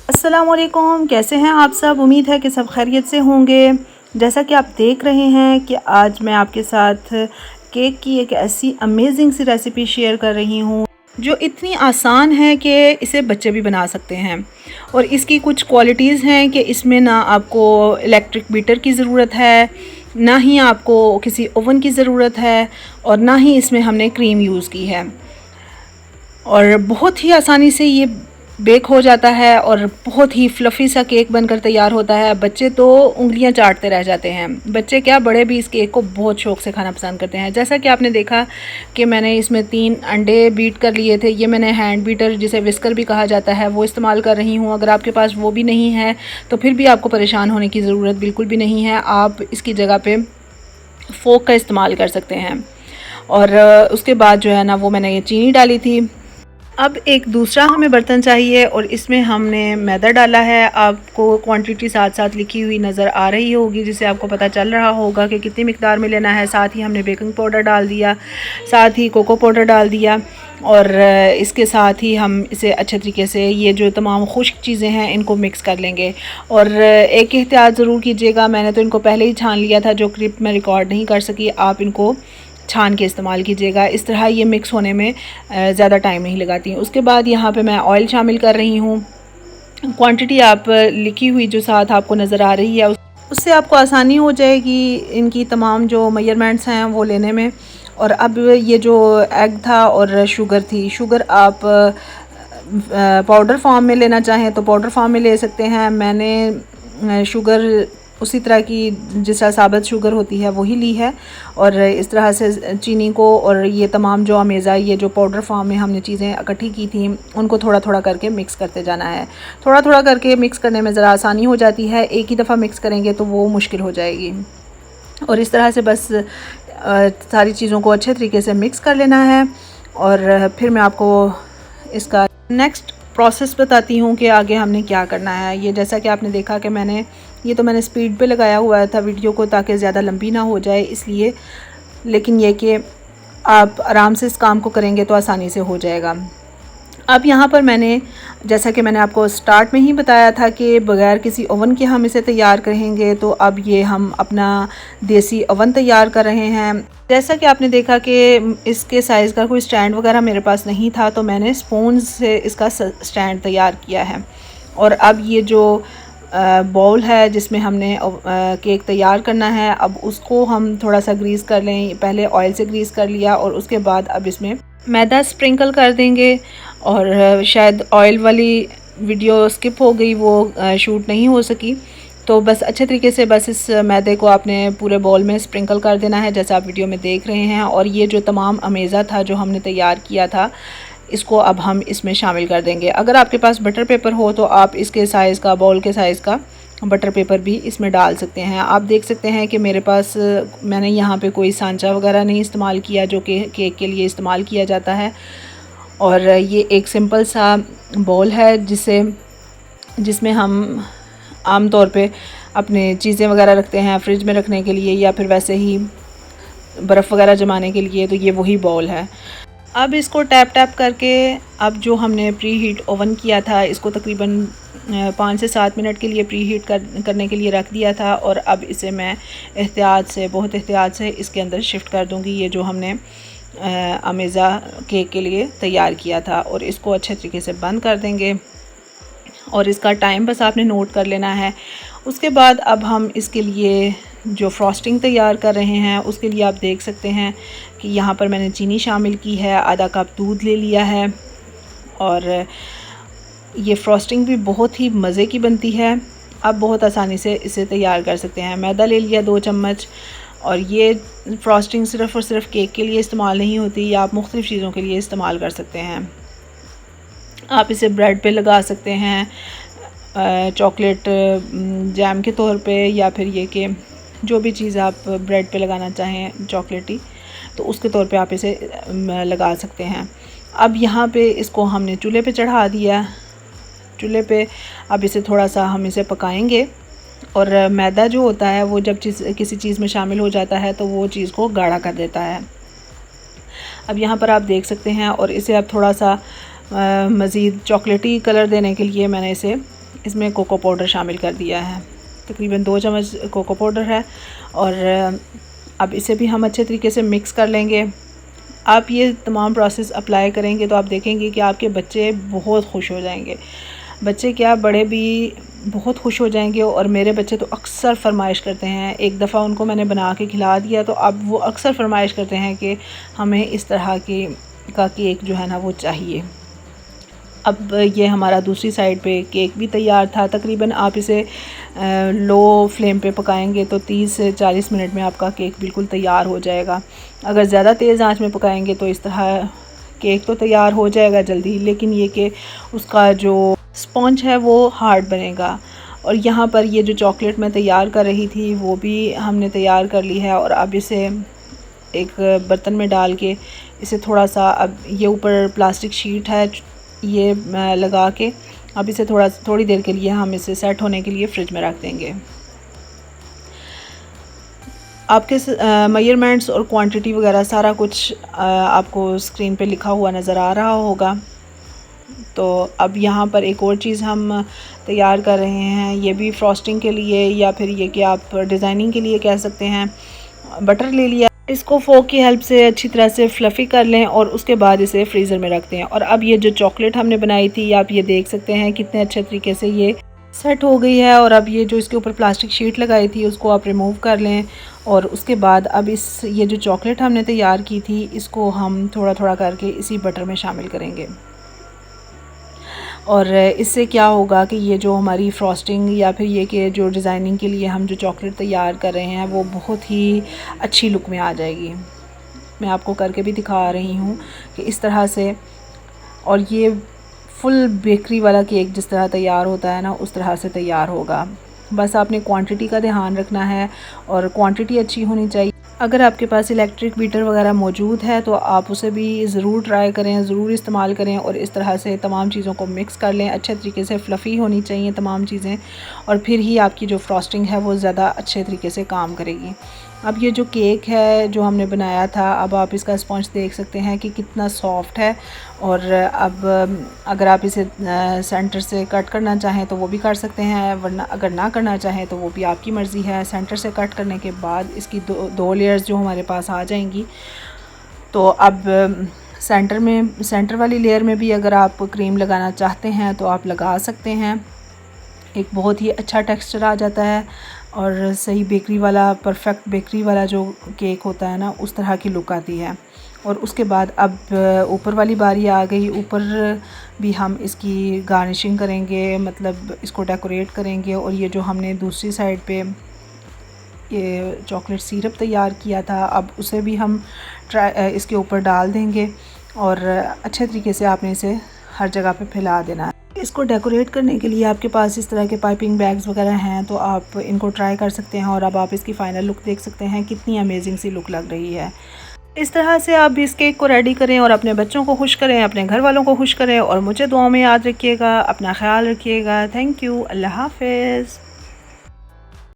अस्सलामुअलैकुम, कैसे हैं आप सब। उम्मीद है कि सब खैरियत से होंगे। जैसा कि आप देख रहे हैं कि आज मैं आपके साथ केक की एक ऐसी अमेजिंग सी रेसिपी शेयर कर रही हूँ जो इतनी आसान है कि इसे बच्चे भी बना सकते हैं। और इसकी कुछ क्वालिटीज़ हैं कि इसमें ना आपको इलेक्ट्रिक बीटर की ज़रूरत है, ना ही आपको किसी ओवन की ज़रूरत है, और ना ही इसमें हमने क्रीम यूज़ की है। और बहुत ही आसानी से ये बेक हो जाता है और बहुत ही फ्लफ़ी सा केक बनकर तैयार होता है। बच्चे तो उंगलियां चाटते रह जाते हैं। बच्चे क्या, बड़े भी इस केक को बहुत शौक़ से खाना पसंद करते हैं। जैसा कि आपने देखा कि मैंने इसमें 3 अंडे बीट कर लिए थे। ये मैंने हैंड बीटर, जिसे विस्कर भी कहा जाता है, वो इस्तेमाल कर रही हूँ। अगर आपके पास वो भी नहीं है तो फिर भी आपको परेशान होने की ज़रूरत बिल्कुल भी नहीं है। आप इसकी जगह पर फ़ोर्क का इस्तेमाल कर सकते हैं। और उसके बाद जो है ना, वो मैंने ये चीनी डाली थी। अब एक दूसरा हमें बर्तन चाहिए और इसमें हमने मैदा डाला है। आपको क्वांटिटी साथ साथ लिखी हुई नज़र आ रही होगी, जिससे आपको पता चल रहा होगा कि कितनी मिकदार में लेना है। साथ ही हमने बेकिंग पाउडर डाल दिया, साथ ही कोको पाउडर डाल दिया, और इसके साथ ही हम इसे अच्छे तरीके से, ये जो तमाम खुश्क चीज़ें हैं, इनको मिक्स कर लेंगे। और एक एहतियात ज़रूर कीजिएगा, मैंने तो इनको पहले ही छान लिया था, जो क्लिप में रिकॉर्ड नहीं कर सकी। आप इनको छान के इस्तेमाल कीजिएगा, इस तरह ये मिक्स होने में ज़्यादा टाइम नहीं लगाती। उसके बाद यहाँ पे मैं ऑयल शामिल कर रही हूँ। क्वांटिटी आप लिखी हुई जो साथ आपको नज़र आ रही है, उससे आपको आसानी हो जाएगी इनकी तमाम जो मेजरमेंट्स हैं वो लेने में। और अब ये जो एग था और शुगर थी, शुगर आप पाउडर फॉर्म में लेना चाहें तो पाउडर फॉर्म में ले सकते हैं। मैंने शुगर उसी तरह की जिस तरह साबित शुगर होती है वही ली है। और इस तरह से चीनी को और ये तमाम जो अमेज़ा, ये जो पाउडर फॉर्म में हमने चीज़ें इकट्ठी की थी, उनको थोड़ा थोड़ा करके मिक्स करते जाना है। थोड़ा थोड़ा करके मिक्स करने में ज़रा आसानी हो जाती है, एक ही दफ़ा मिक्स करेंगे तो वो मुश्किल हो जाएगी। और इस तरह से बस सारी चीज़ों को अच्छे तरीके से मिक्स कर लेना है। और फिर मैं आपको इसका नेक्स्ट प्रोसेस बताती हूँ कि आगे हमने क्या करना है। ये जैसा कि आपने देखा कि मैंने स्पीड पे लगाया हुआ था वीडियो को, ताकि ज़्यादा लंबी ना हो जाए इसलिए। लेकिन ये कि आप आराम से इस काम को करेंगे तो आसानी से हो जाएगा। अब यहाँ पर मैंने, जैसा कि मैंने आपको स्टार्ट में ही बताया था कि बग़ैर किसी ओवन के हम इसे तैयार करेंगे, तो अब ये हम अपना देसी ओवन तैयार कर रहे हैं। जैसा कि आपने देखा कि इसके साइज़ का कोई स्टैंड वगैरह मेरे पास नहीं था, तो मैंने स्पून से इसका स्टैंड तैयार किया है। और अब ये जो बाउल है जिसमें हमने केक तैयार करना है, अब उसको हम थोड़ा सा ग्रीस कर लें। पहले ऑयल से ग्रीस कर लिया और उसके बाद अब इसमें मैदा स्प्रिंकल कर देंगे। और शायद ऑयल वाली वीडियो स्किप हो गई, वो शूट नहीं हो सकी। तो बस अच्छे तरीके से बस इस मैदे को आपने पूरे बाउल में स्प्रिंकल कर देना है, जैसा आप वीडियो में देख रहे हैं। और ये जो तमाम अमेज़ा था जो हमने तैयार किया था, इसको अब हम इसमें शामिल कर देंगे। अगर आपके पास बटर पेपर हो तो आप इसके साइज़ का, बाउल के साइज़ का बटर पेपर भी इसमें डाल सकते हैं। आप देख सकते हैं कि मेरे पास, मैंने यहाँ पे कोई सांचा वगैरह नहीं इस्तेमाल किया जो कि केक के लिए इस्तेमाल किया जाता है। और ये एक सिंपल सा बाउल है जिसमें हम आम तौर पे अपने चीज़ें वगैरह रखते हैं फ्रिज में रखने के लिए, या फिर वैसे ही बर्फ़ वगैरह जमाने के लिए। तो ये वही बाउल है। अब इसको टैप टैप करके, अब जो हमने प्री हीट ओवन किया था, इसको तकरीबन 5 से 7 मिनट के लिए प्री हीट करने के लिए रख दिया था। और अब इसे मैं बहुत एहतियात से इसके अंदर शिफ्ट कर दूंगी, ये जो हमने अमेज़ा केक के लिए तैयार किया था। और इसको अच्छे तरीके से बंद कर देंगे और इसका टाइम बस आपने नोट कर लेना है। उसके बाद अब हम इसके लिए जो फ्रॉस्टिंग तैयार कर रहे हैं, उसके लिए आप देख सकते हैं कि यहाँ पर मैंने चीनी शामिल की है, आधा कप दूध ले लिया है। और ये फ्रॉस्टिंग भी बहुत ही मज़े की बनती है। आप बहुत आसानी से इसे तैयार कर सकते हैं। मैदा ले लिया 2 चम्मच। और ये फ्रॉस्टिंग सिर्फ़ और सिर्फ केक के लिए इस्तेमाल नहीं होती, या आप मुख्तलिफ़ चीज़ों के लिए इस्तेमाल कर सकते हैं। आप इसे ब्रेड पे लगा सकते हैं, चॉकलेट जैम के तौर पे, या फिर ये कि जो भी चीज़ आप ब्रेड पे लगाना चाहें चॉकलेटी, तो उसके तौर पे आप इसे लगा सकते हैं। अब यहाँ पे इसको हमने चूल्हे पे चढ़ा दिया। चूल्हे पे अब इसे थोड़ा सा हम इसे पकाएंगे। और मैदा जो होता है वो जब किसी चीज़ में शामिल हो जाता है तो वो चीज़ को गाढ़ा कर देता है। अब यहाँ पर आप देख सकते हैं। और इसे अब थोड़ा सा मज़ीद चॉकलेटी कलर देने के लिए मैंने इसे इसमें कोको पाउडर शामिल कर दिया है, तकरीबन 2 चम्मच कोको पाउडर है। और अब इसे भी हम अच्छे तरीके से मिक्स कर लेंगे। आप ये तमाम प्रोसेस अप्लाई करेंगे तो आप देखेंगे कि आपके बच्चे बहुत खुश हो जाएंगे। बच्चे क्या, बड़े भी बहुत खुश हो जाएंगे। और मेरे बच्चे तो अक्सर फरमाइश करते हैं, एक दफ़ा उनको मैंने बना के खिला दिया तो अब वो अक्सर फरमाइश करते हैं कि हमें इस तरह का केक जो है ना वो चाहिए। अब ये हमारा दूसरी साइड पे केक भी तैयार था। तकरीबन आप इसे लो फ्लेम पे पकाएंगे तो 30 से 40 मिनट में आपका केक बिल्कुल तैयार हो जाएगा। अगर ज़्यादा तेज़ आंच में पकाएंगे तो इस तरह केक तो तैयार हो जाएगा जल्दी, लेकिन ये कि उसका जो स्पॉन्ज है वो हार्ड बनेगा। और यहाँ पर ये जो चॉकलेट मैं तैयार कर रही थी वो भी हमने तैयार कर ली है। और अब इसे एक बर्तन में डाल के इसे थोड़ा सा, अब ये ऊपर प्लास्टिक शीट है ये लगा के, अब इसे थोड़ी देर के लिए हम इसे सेट होने के लिए फ्रिज में रख देंगे। आपके मेजरमेंट्स और क्वांटिटी वगैरह सारा कुछ आपको स्क्रीन पे लिखा हुआ नज़र आ रहा होगा। तो अब यहाँ पर एक और चीज़ हम तैयार कर रहे हैं, ये भी फ्रॉस्टिंग के लिए या फिर ये कि आप डिज़ाइनिंग के लिए कह सकते हैं। बटर ले लिया, इसको फोक की हेल्प से अच्छी तरह से फ्लफ़ी कर लें और उसके बाद इसे फ्रीज़र में रखते हैं। और अब ये जो चॉकलेट हमने बनाई थी आप ये देख सकते हैं कितने अच्छे तरीके से ये सेट हो गई है। और अब ये जो इसके ऊपर प्लास्टिक शीट लगाई थी उसको आप रिमूव कर लें। और उसके बाद अब ये जो चॉकलेट हमने तैयार की थी इसको हम थोड़ा थोड़ा करके इसी बटर में शामिल करेंगे। और इससे क्या होगा कि ये जो हमारी फ्रॉस्टिंग या फिर ये कि जो डिज़ाइनिंग के लिए हम जो चॉकलेट तैयार कर रहे हैं वो बहुत ही अच्छी लुक में आ जाएगी। मैं आपको करके भी दिखा रही हूँ कि इस तरह से। और ये फुल बेकरी वाला केक जिस तरह तैयार होता है ना उस तरह से तैयार होगा। बस आपने क्वांटिटी का ध्यान रखना है और क्वांटिटी अच्छी होनी चाहिए। अगर आपके पास इलेक्ट्रिक बीटर वगैरह मौजूद है तो आप उसे भी ज़रूर ट्राई करें, ज़रूर इस्तेमाल करें और इस तरह से तमाम चीज़ों को मिक्स कर लें। अच्छे तरीके से फ्लफ़ी होनी चाहिए तमाम चीज़ें, और फिर ही आपकी जो फ्रॉस्टिंग है वो ज़्यादा अच्छे तरीके से काम करेगी। अब ये जो केक है जो हमने बनाया था, अब आप इसका स्पंज देख सकते हैं कि कितना सॉफ्ट है। और अब अगर आप इसे सेंटर से कट करना चाहें तो वो भी कर सकते हैं, वरना अगर ना करना चाहें तो वो भी आपकी मर्ज़ी है। सेंटर से कट करने के बाद इसकी दो लेयर्स जो हमारे पास आ जाएंगी। तो अब सेंटर वाली लेयर में भी अगर आप क्रीम लगाना चाहते हैं तो आप लगा सकते हैं। एक बहुत ही अच्छा टेक्सचर आ जाता है और सही बेकरी वाला, परफेक्ट बेकरी वाला जो केक होता है ना उस तरह की लुक आती है। और उसके बाद अब ऊपर वाली बारी आ गई। ऊपर भी हम इसकी गार्निशिंग करेंगे, मतलब इसको डेकोरेट करेंगे। और ये जो हमने दूसरी साइड पे ये चॉकलेट सिरप तैयार किया था अब उसे भी हम इसके ऊपर डाल देंगे और अच्छे तरीके से आपने इसे हर जगह पे फैला देना है। इसको डेकोरेट करने के लिए आपके पास इस तरह के पाइपिंग बैग्स वगैरह हैं तो आप इनको ट्राई कर सकते हैं। और अब आप इसकी फ़ाइनल लुक देख सकते हैं, कितनी अमेजिंग सी लुक लग रही है। इस तरह से आप भी इस केक को रेडी करें और अपने बच्चों को खुश करें, अपने घर वालों को खुश करें। और मुझे दुआओं में याद रखिएगा, अपना ख्याल रखिएगा। थैंक यू, अल्लाह हाफ़िज़।